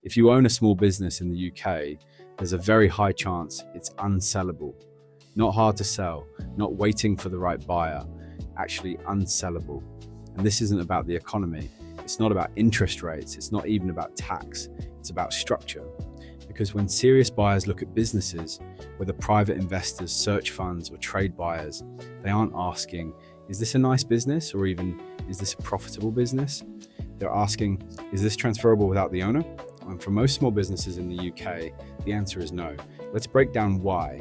If you own a small business in the UK, there's a very high chance it's unsellable. Not hard to sell, not waiting for the right buyer, actually unsellable. And this isn't about the economy. It's not about interest rates. It's not even about tax. It's about structure. Because when serious buyers look at businesses, whether private investors, search funds, or trade buyers, they aren't asking, is this a nice business? Or even, is this a profitable business? They're asking, is this transferable without the owner? And for most small businesses in the UK, the answer is no. Let's break down why.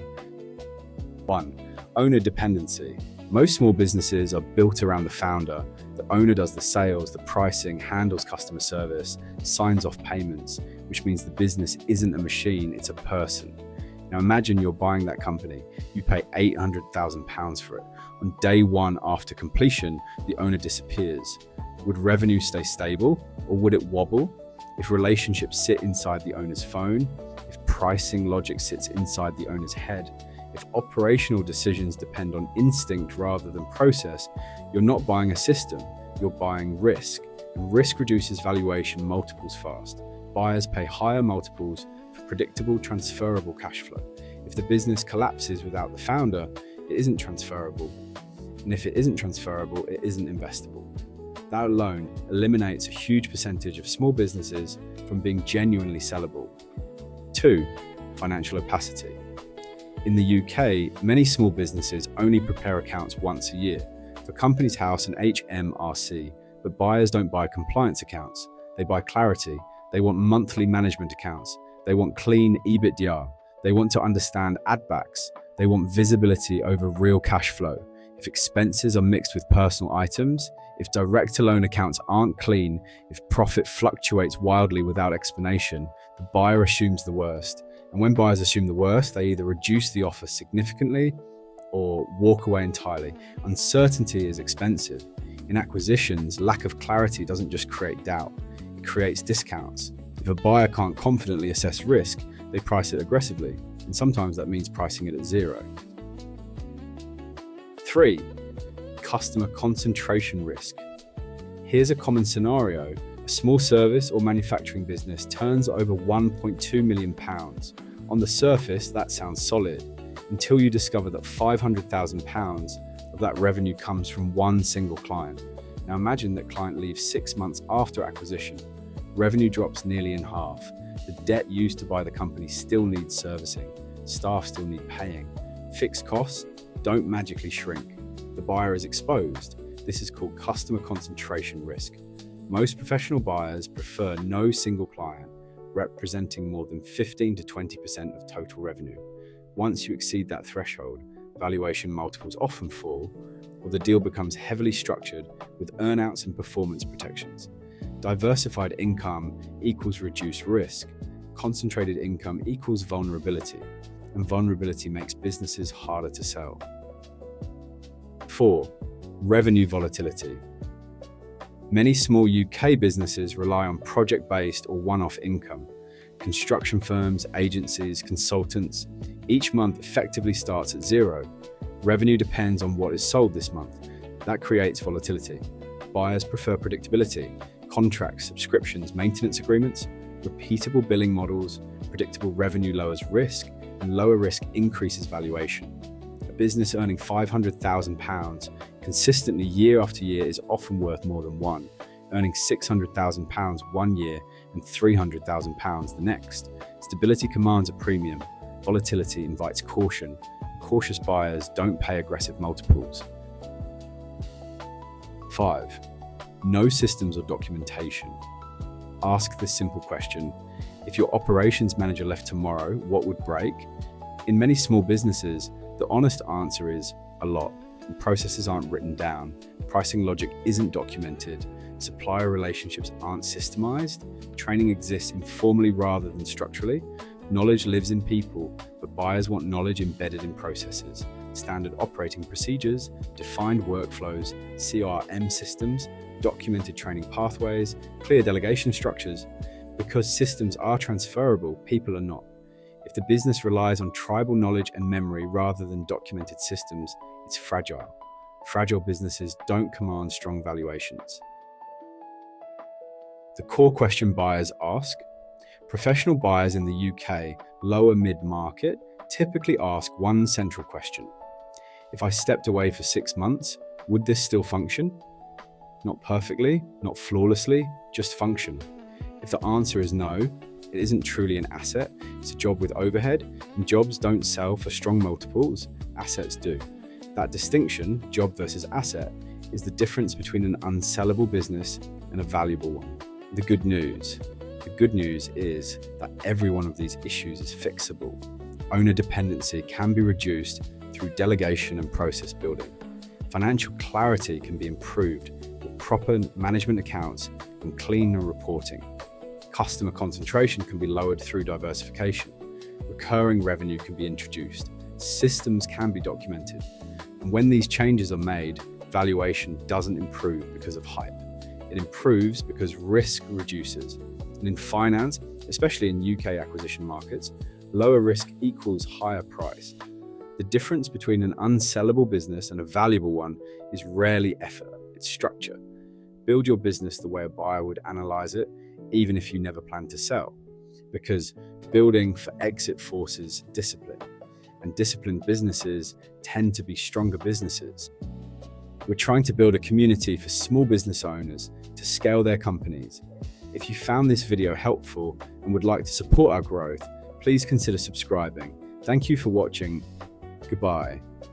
1. Owner dependency. Most small businesses are built around the founder. The owner does the sales, the pricing, handles customer service, signs off payments, which means the business isn't a machine, it's a person. Now imagine you're buying that company. You pay £800,000 for it. On day one after completion, the owner disappears. Would revenue stay stable or would it wobble? If relationships sit inside the owner's phone, if pricing logic sits inside the owner's head, if operational decisions depend on instinct rather than process, you're not buying a system, you're buying risk. And risk reduces valuation multiples fast. Buyers pay higher multiples for predictable, transferable cash flow. If the business collapses without the founder, it isn't transferable. And if it isn't transferable, it isn't investable. That alone eliminates a huge percentage of small businesses from being genuinely sellable. 2. Financial opacity. In the UK, many small businesses only prepare accounts once a year for Companies House and HMRC, but buyers don't buy compliance accounts. They buy clarity. They want monthly management accounts. They want clean EBITDA. They want to understand add-backs. They want visibility over real cash flow. If expenses are mixed with personal items, if direct loan accounts aren't clean, if profit fluctuates wildly without explanation, the buyer assumes the worst. And when buyers assume the worst, they either reduce the offer significantly or walk away entirely. Uncertainty is expensive. In acquisitions, lack of clarity doesn't just create doubt, it creates discounts. If a buyer can't confidently assess risk, they price it aggressively, and sometimes that means pricing it at zero. 3. Customer concentration risk. Here's a common scenario. A small service or manufacturing business turns over £1.2 million. On the surface, that sounds solid, until you discover that £500,000 of that revenue comes from one single client. Now imagine that client leaves 6 months after acquisition. Revenue drops nearly in half. The debt used to buy the company still needs servicing. Staff still need paying. Fixed costs don't magically shrink. The buyer is exposed. This is called customer concentration risk. Most professional buyers prefer no single client representing more than 15 to 20% of total revenue. Once you exceed that threshold, valuation multiples often fall, or the deal becomes heavily structured with earnouts and performance protections. Diversified income equals reduced risk. Concentrated income equals vulnerability, and vulnerability makes businesses harder to sell. 4. Revenue volatility. Many small UK businesses rely on project-based or one-off income. Construction firms, agencies, consultants, each month effectively starts at zero. Revenue depends on what is sold this month. That creates volatility. Buyers prefer predictability, contracts, subscriptions, maintenance agreements, repeatable billing models. Predictable revenue lowers risk, and lower risk increases valuation. A business earning £500,000 consistently year after year is often worth more than one, earning £600,000 one year and £300,000 the next. Stability commands a premium. Volatility invites caution. Cautious buyers don't pay aggressive multiples. 5. No systems or documentation. Ask this simple question. If your operations manager left tomorrow, what would break? In many small businesses, the honest answer is a lot. Processes aren't written down, pricing logic isn't documented, supplier relationships aren't systemized, training exists informally rather than structurally. Knowledge lives in people, but buyers want knowledge embedded in processes, standard operating procedures, defined workflows, CRM systems, documented training pathways, clear delegation structures. Because systems are transferable, people are not. If the business relies on tribal knowledge and memory rather than documented systems, it's fragile. Fragile businesses don't command strong valuations. The core question buyers ask: Professional buyers in the UK, lower mid-market, typically ask one central question. If I stepped away for 6 months, would this still function? Not perfectly, not flawlessly, just function. If the answer is no, it isn't truly an asset, it's a job with overhead, and jobs don't sell for strong multiples, assets do. That distinction, job versus asset, is the difference between an unsellable business and a valuable one. The good news is that every one of these issues is fixable. Owner dependency can be reduced through delegation and process building. Financial clarity can be improved with proper management accounts and cleaner reporting. Customer concentration can be lowered through diversification. Recurring revenue can be introduced. Systems can be documented. And when these changes are made, valuation doesn't improve because of hype. It improves because risk reduces. And in finance, especially in UK acquisition markets, lower risk equals higher price. The difference between an unsellable business and a valuable one is rarely effort, it's structure. Build your business the way a buyer would analyze it, even if you never plan to sell. Because building for exit forces discipline, and disciplined businesses tend to be stronger businesses. We're trying to build a community for small business owners to scale their companies. If you found this video helpful and would like to support our growth, please consider subscribing. Thank you for watching. Goodbye.